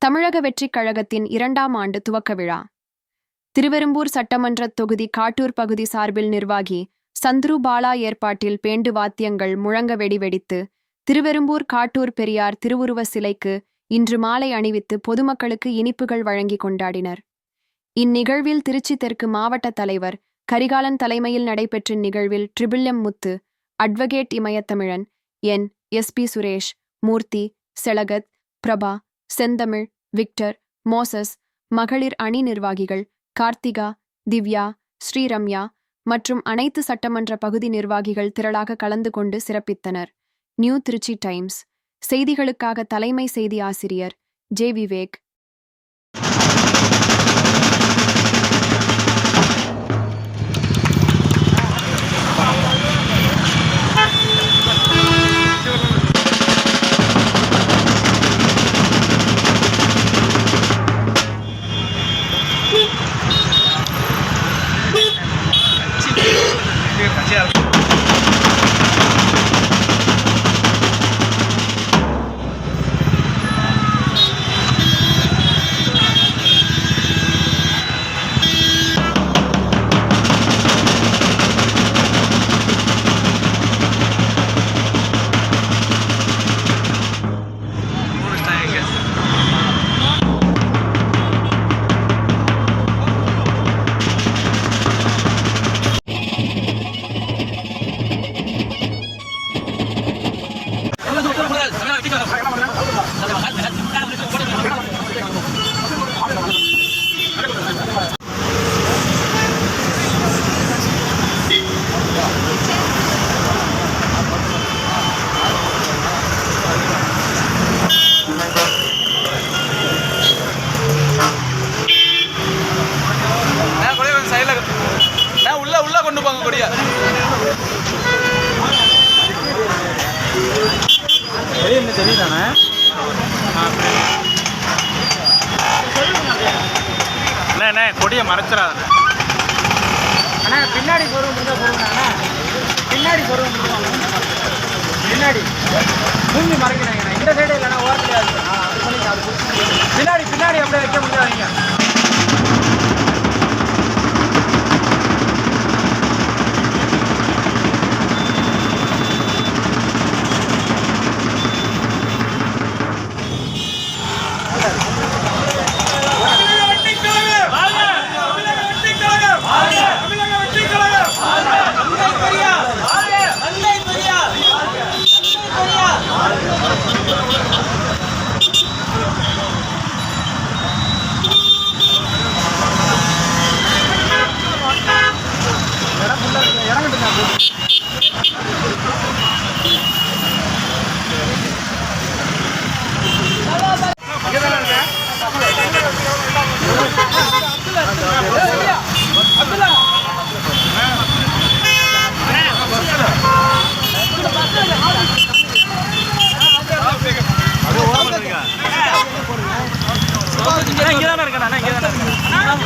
தமிழக வெற்றிக் கழகத்தின் 2ஆம் ஆண்டு துவக்க விழா. திருவெரும்பூர் சட்டமன்ற தொகுதி காட்டூர் பகுதி சார்பில் நிர்வாகி சந்துரு பாலா ஏற்பாட்டில் பேண்டு வாத்தியங்கள் முழங்க வெடிவெடித்து திருவெரும்பூர் காட்டூர் பெரியார் திருவுருவ சிலைக்கு இன்று மாலை அணிவித்து பொதுமக்களுக்கு இனிப்புகள் வழங்கி கொண்டாடினர். இந்நிகழ்வில் திருச்சி தெற்கு மாவட்ட தலைவர் கரிகாலன் தலைமையில் நடைபெற்ற நிகழ்வில் ட்ரிபிள்எம் முத்து, அட்வொகேட் இமயத்தமிழன், என்.எஸ்.பி. சுரேஷ், மூர்த்தி, செலகத், பிரபா, செந்தமிழ், விக்டர், மோசஸ், மகளிர் அணி நிர்வாகிகள் கார்த்திகா, திவ்யா, ஸ்ரீரம்யா மற்றும் அனைத்து சட்டமன்ற பகுதி நிர்வாகிகள் திரளாக கலந்து கொண்டு சிறப்பித்தனர். நியூ திருச்சி டைம்ஸ் செய்திகளுக்காக தலைமை செய்தி ஆசிரியர் ஜே. விவேக். கொண்டு போங்க கொடியா. என்ன தெரியுதானே அண்ணா கொடியை மறைச்சிடாத அண்ணா. பின்னாடி பின்னாடி பின்னாடி மூஞ்சி மறைக்கிறாங்க. இந்த சைடு இல்லைன்னா ஓரத்தில் பின்னாடி பின்னாடி அப்படியே வைக்க முடியாதீங்க. நான்